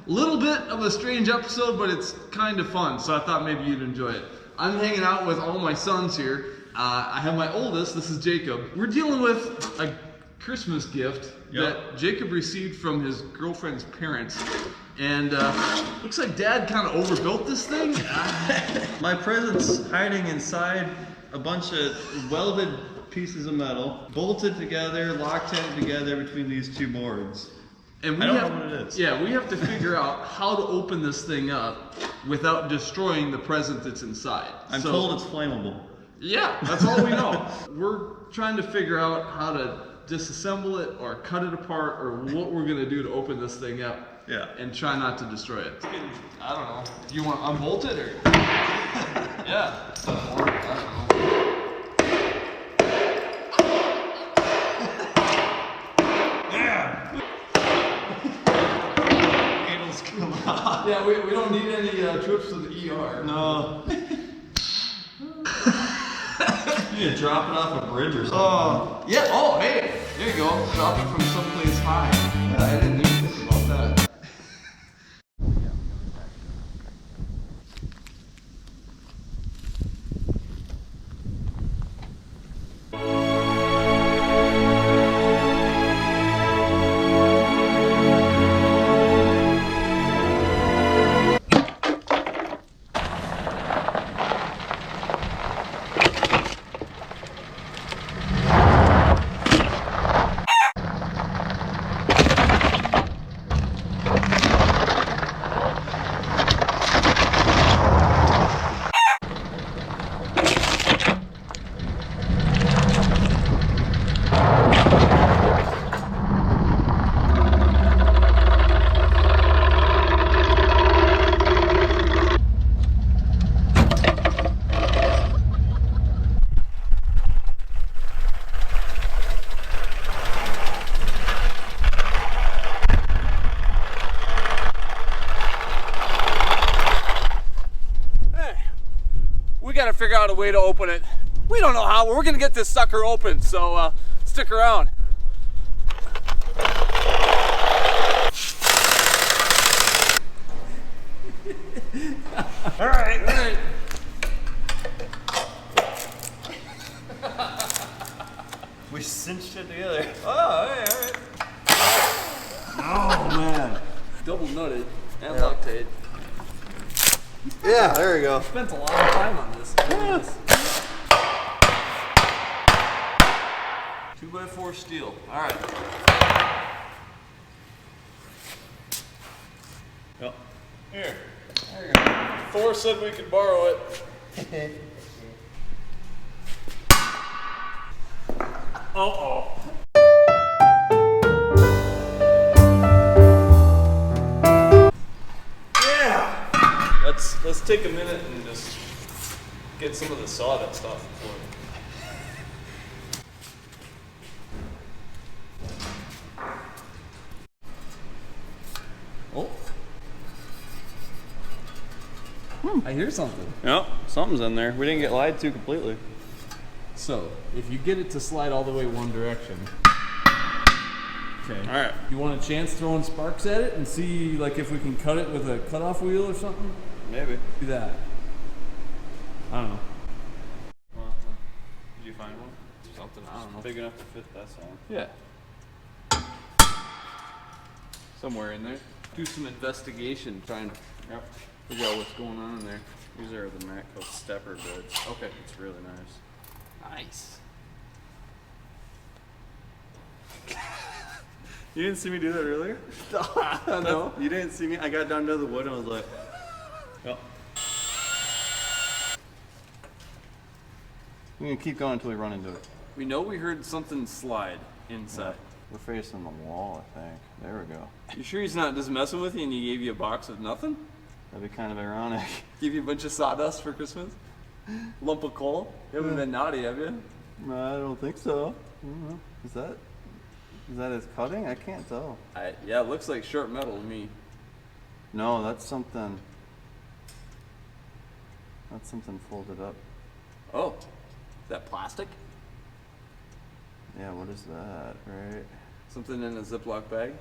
Little bit of a strange episode, but it's kind of fun, so I thought maybe you'd enjoy it. I'm hanging out with all my sons here. I have my oldest, this is Jacob. We're dealing with a Christmas gift that Jacob received from his girlfriend's parents. And looks like Dad kind of overbuilt this thing. My present's hiding inside a bunch of welded pieces of metal, bolted together, Loctited together between these two boards. And I don't know what it is. Yeah, we have to figure out how to open this thing up without destroying the present that's inside. I'm told it's flammable. Yeah, that's all we know. We're trying to figure out how to disassemble it or cut it apart or what we're gonna do to open this thing up. Yeah. And try not to destroy it. I don't know. Do you want to unbolt it or? Yeah. I don't know. Yeah, we don't need any trips to the ER. No. You need to drop it off a bridge or something. Yeah. Oh, hey. There you go. Drop it from someplace high. Yeah, I didn't even think about that. Gotta figure out a way to open it. We don't know how. We're gonna get this sucker open, so stick around. All right. We cinched it together. Oh, hey, all right. Oh man. Double nutted and Loctite. Yeah, there we go. Spent a lot of time on this. Yes. 2x4 steel. All right. Yep. Here. There you go. Thor said we could borrow it. Uh-oh. Let's take a minute and just get some of the sawdust off the floor. I hear something. Yep, something's in there. We didn't get lied to completely. So, if you get it to slide all the way one direction. Okay. All right. You want a chance throwing sparks at it and see like if we can cut it with a cutoff wheel or something? Maybe. Do that. I don't know. Did you find one? Something, I don't know. Big enough to fit that song. Yeah. Somewhere in there. Do some investigation, trying to figure out what's going on in there. These are the Matco stepper bits. Okay. It's really nice. Nice. You didn't see me do that earlier? No. You didn't see me? I got down to the wood and I was like, yep. We're gonna keep going until we run into it. We know we heard something slide inside. We're facing the wall, I think. There we go. You sure he's not just messing with you and he gave you a box of nothing? That'd be kind of ironic. Give you a bunch of sawdust for Christmas? Lump of coal? You haven't been naughty, have you? No, I don't think so. I don't know. Is that his cutting? I can't tell. Yeah, it looks like sharp metal to me. No, that's something. That's something folded up. Oh, is that plastic? Yeah, what is that, right? Something in a Ziploc bag?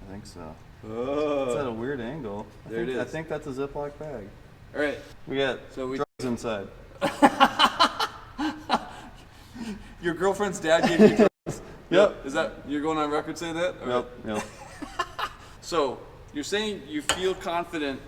I think so. Oh. It's at a weird angle. There it is. I think that's a Ziploc bag. All right. We got drugs inside. Your girlfriend's dad gave you drugs? Yep. Is that, you're going on record saying that? Or- Yep. So, you're saying you feel confident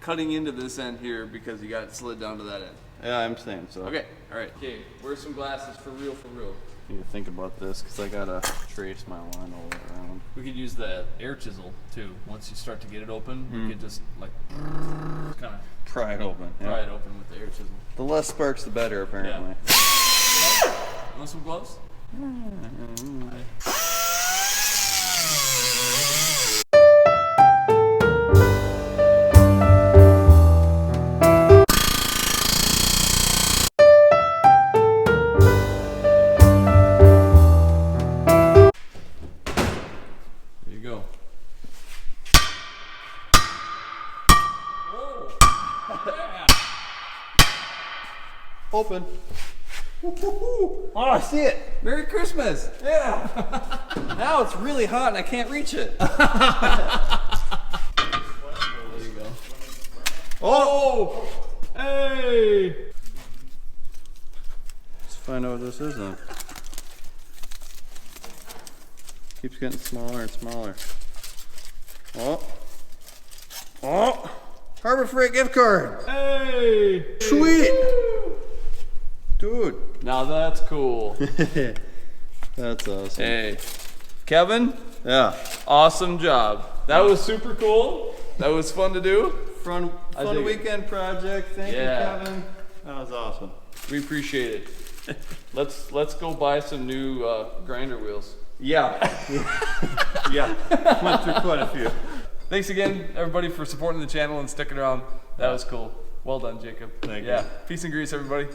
cutting into this end here because you got it slid down to that end. Yeah, I'm saying so. Okay, all right. Okay, where's some glasses for real, for real? I need to think about this because I gotta trace my line all the way around. We could use the air chisel too. Once you start to get it open, we could just like kind of Pry it open. pry it open with the air chisel. The less sparks, the better, apparently. You want some gloves? There you go. Open. Oh, I see it. Merry Christmas. Yeah. Now it's really hot and I can't reach it. There you go. Oh! Hey! Let's find out what this is then. Keeps getting smaller and smaller. Oh. Oh! Harbor Freight gift card. Hey! Sweet. Dude. Now that's cool. That's awesome. Hey. Kevin, Yeah. awesome job. That was super cool. That was fun to do. Fun I dig it. weekend project. Thank Yeah. you, Kevin. That was awesome. We appreciate it. Let's go buy some new grinder wheels. Yeah. Yeah. Went through quite a few. Thanks again, everybody, for supporting the channel and sticking around. That was cool. Well done, Jacob. Thank you. Yeah. Peace and grease, everybody.